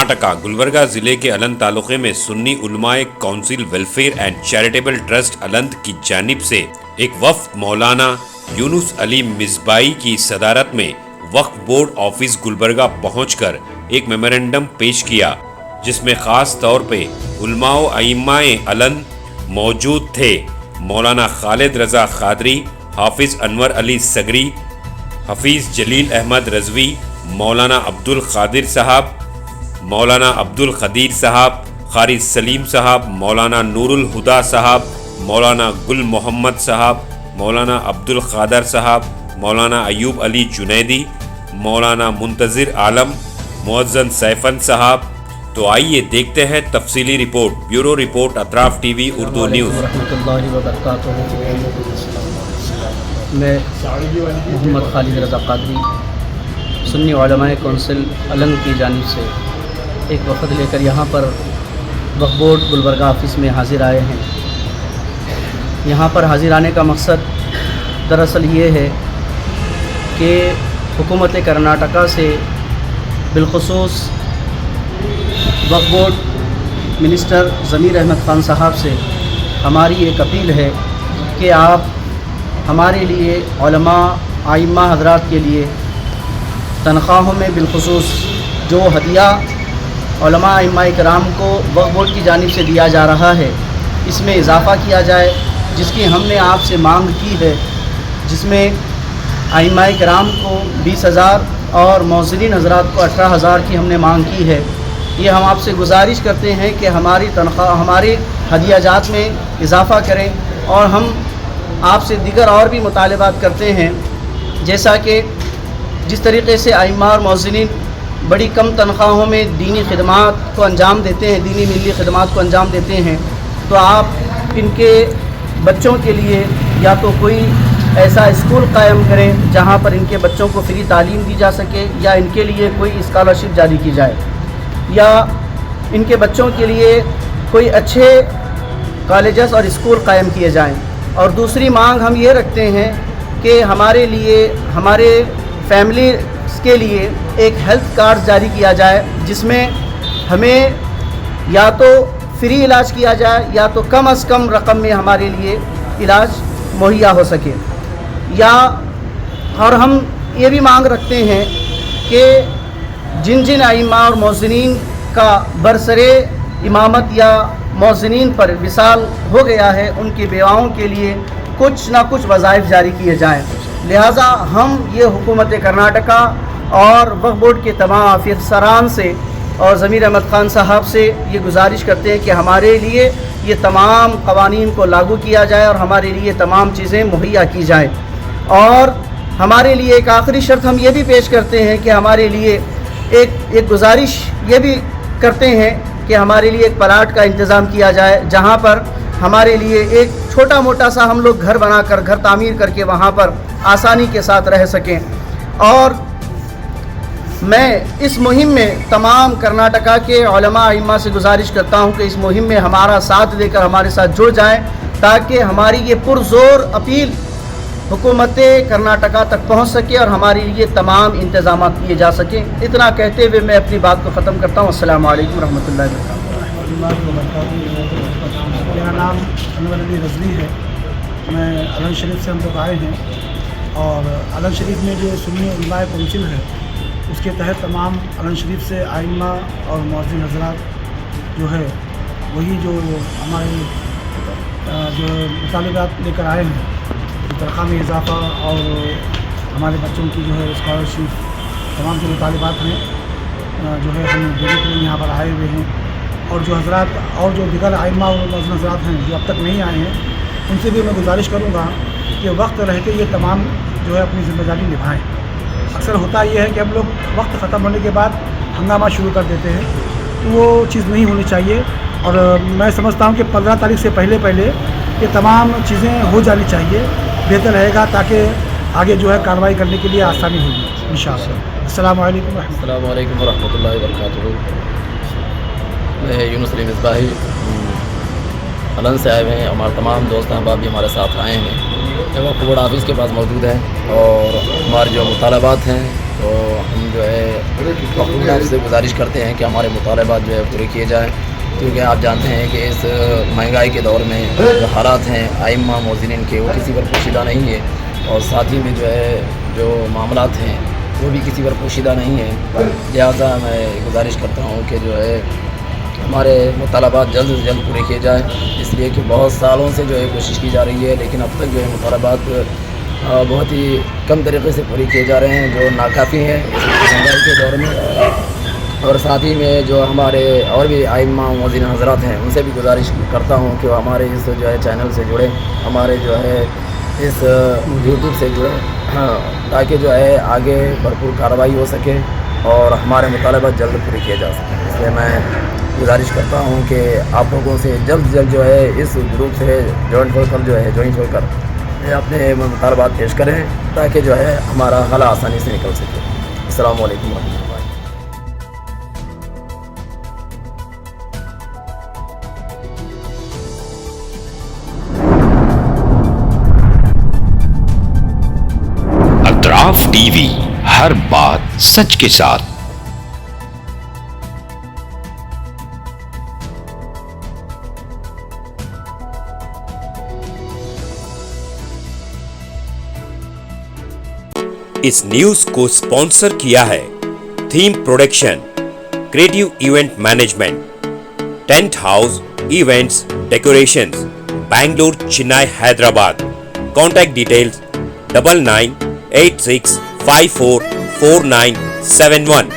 कर्नाटका गुलबर्गा जिले के अलंद तालुके में Sunni Ulamae council welfare and charitable trust Aland की जानिब से एक वफ्द मौलाना यूनुस अली मिसबाई की सदारत में वक्फ बोर्ड ऑफिस गुलबर्गा पहुंचकर एक मेमोरेंडम पेश किया, जिसमें खास तौर पे उलमाओ अइम्माए अलंद मौजूद थे। मौलाना खालिद रजा खादरी, हाफिज अनवर अली सगरी, हफीज जलील अहमद रजवी, मौलाना अब्दुल खादिर साहब, मौलाना अब्दुल खदीर साहब, कारी सलीम साहब, मौलाना नूरुल हुदा साहब, मौलाना गुल मोहम्मद साहब, मौलाना अब्दुल खादर साहब, मौलाना अयूब अली जुनैदी, मौलाना मुंतजिर आलम, मुअज्जन सैफन साहब। तो आइए देखते हैं तफसीली report. Bureau report Atraf TV Urdu news. मैं मोहम्मद खालिद रजा कादरी सुन्नी उलमाए काउंसिल अलंद की जानिब से एक वफ़द लेकर यहाँ पर वक्फ बोर्ड गुलबर्गा ऑफिस में हाज़िर आए हैं। यहाँ पर हाज़िर आने का मकसद दरअसल ये है कि हुकूमत कर्नाटका से बिलखुसूस वक्फ बोर्ड मिनिस्टर ज़मीर अहमद ख़ान साहब से हमारी एक अपील है कि आप हमारे लिए उलमा आइम्मा हज़रात के लिए तनख्वाहों में बिलखुसूस जो हदिया उलमा आइम्मा इकराम को वक्फ बोर्ड की जानिब से दिया जा रहा है, इसमें इजाफ़ा किया जाए, जिसकी हमने आपसे मांग की है, जिसमें आइम्मा इकराम को 20,000 और मौज़िनीन हज़रात को 18,000 की हमने मांग की है। ये हम आपसे गुजारिश करते हैं कि हमारी तनख्वाह हमारे हदियाजात में इजाफ़ा करें, और हम आपसे दीगर और भी मुतालबात करते हैं, जैसा कि जिस तरीक़े से आइम्मा और मौज़िनीन बड़ी कम तनख्वाहों में दीनी खिदमात को अंजाम देते हैं, दीनी मिली खिदमात को अंजाम देते हैं, तो आप इनके बच्चों के लिए या तो कोई ऐसा स्कूल कायम करें जहाँ पर इनके बच्चों को फ्री तालीम दी जा सके, या इनके लिए कोई स्कॉलरशिप जारी की जाए, या इनके बच्चों के लिए कोई अच्छे कॉलेजेस और स्कूल कायम किए जाएं। और दूसरी मांग हम ये रखते हैं कि हमारे लिए हमारे फैमिली के लिए एक हेल्थ कार्ड जारी किया जाए, जिसमें हमें या तो फ्री इलाज किया जाए या तो कम अज़ कम रकम में हमारे लिए इलाज मुहैया हो सके। या और हम ये भी मांग रखते हैं कि जिन जिन आइम्मा और मौज़िनीन का बरसरे इमामत या मौज़िनीन पर विसाल हो गया है, उनकी बेवाओं के लिए कुछ ना कुछ वज़ाइफ जारी किए जाएँ। लिहाजा हम ये हुकूमत कर्नाटका और वक्फ बोर्ड के तमाम अफसरान से और ज़मीर अहमद ख़ान साहब से ये गुजारिश करते हैं कि हमारे लिए ये तमाम क़वानीन को लागू किया जाए और हमारे लिए तमाम चीज़ें मुहैया की जाएँ। और हमारे लिए एक आखिरी शर्त हम ये भी पेश करते हैं कि हमारे लिए एक गुजारिश ये भी करते हैं कि हमारे लिए एक प्लाट का इंतज़ाम किया जाए, जहाँ पर हमारे लिए एक छोटा मोटा सा हम लोग घर बनाकर, घर तामीर करके वहाँ पर आसानी के साथ रह सकें। और मैं इस मुहिम में तमाम कर्नाटका के उलमा आइम्मा से गुजारिश करता हूँ कि इस मुहिम में हमारा साथ देकर हमारे साथ जुड़ जाएं, ताकि हमारी ये पुरज़ोर अपील हुकूमत कर्नाटका तक पहुँच सके और हमारे लिए तमाम इंतज़ाम किए जा सकें। इतना कहते हुए मैं अपनी बात को ख़त्म करता हूँ। अस्सलामु अलैकुम रहमतुल्लाहि व बरकातहू। मेरा नाम अनवर अली रजवी है। मैं अलंद शरीफ से हम लोग आए हैं, और अलंद शरीफ में जो सुन्नी उलमाए काउंसिल है, उसके तहत तमाम अलंद शरीफ से आइम्मा और मौज़िन हज़रात जो है वही जो हमारे जो मुतालबात लेकर आए हैं, तनख्वाह में इजाफ़ा और हमारे बच्चों की जो है स्कॉलरशिप, तमाम जो मुतालबात हैं जो है हम देने के लिए यहाँ पर आए हुए हैं। और जो हज़रात और जो दिगर आइम्मा और मौज़िन हज़रात हैं जो अब तक नहीं आए हैं, उनसे भी मैं गुजारिश करूँगा कि वक्त रहते ये तमाम जो है अपनी ज़िम्मेदारी निभाएँ। अक्सर होता ये है कि हम लोग वक्त ख़त्म होने के बाद हंगामा शुरू कर देते हैं, तो वो चीज़ नहीं होनी चाहिए। और मैं समझता हूँ कि 15 तारीख से पहले ये तमाम चीज़ें हो जानी चाहिए, बेहतर रहेगा, ताकि आगे जो है कार्रवाई करने के लिए आसानी होगी इंशाअल्लाह। अस्सलामु अलैकुम रहमतुल्लाहि व बरकातहू। मैं यूनुस अली मिसबाही अलंद से आए हुए हैं। हमारे तमाम दोस्त अहबाब भी हमारे साथ आए हैं। वक्फ बोर्ड ऑफिस के पास मौजूद हैं, और हमारे जो मुतालबात हैं تو ہم جو ہے حکومت سے گزارش کرتے ہیں کہ ہمارے مطالبات جو ہے پورے کیے جائیں، کیونکہ آپ جانتے ہیں کہ اس مہنگائی کے دور میں جو حالات ہیں ائمہ مؤذنین کے وہ کسی پر پوشیدہ نہیں ہے، اور ساتھ ہی میں جو ہے جو معاملات ہیں وہ بھی کسی پر پوشیدہ نہیں ہے، لہٰذا میں گزارش کرتا ہوں کہ جو ہے ہمارے مطالبات جلد سے جلد پورے کیے جائیں، اس لیے کہ بہت سالوں سے جو ہے کوشش کی جا رہی ہے، لیکن اب تک جو ہے مطالبات بہت ہی کم طریقے سے پوری کیے جا رہے ہیں، جو ناکافی ہیں اس مہنگائی کے دور میں۔ اور ساتھ ہی میں جو ہمارے اور بھی ائمہ مؤذنین حضرات ہیں ان سے بھی گزارش کرتا ہوں کہ وہ ہمارے اس جو ہے چینل سے جڑیں، ہمارے جو ہے اس یوٹیوب سے جڑیں، تاکہ جو ہے آگے بھرپور کارروائی ہو سکے اور ہمارے مطالبات جلد پورے کیے جا سکیں۔ اس لیے میں گزارش کرتا ہوں کہ آپ لوگوں سے جلد جلد جو ہے اس گروپ سے جوائنٹ ہو کر اپنے مطالبات پیش کریں، تاکہ جو ہے ہمارا حل آسانی سے نکل سکے۔ السلام علیکم ورحمۃ اللہ۔ اطراف ٹی وی، ہر بات سچ کے ساتھ۔ اس نیوز کو سپانسر کیا ہے theme production, creative event management, tent house events decorations, Bangalore, Chennai, Hyderabad. Contact details 9986544971۔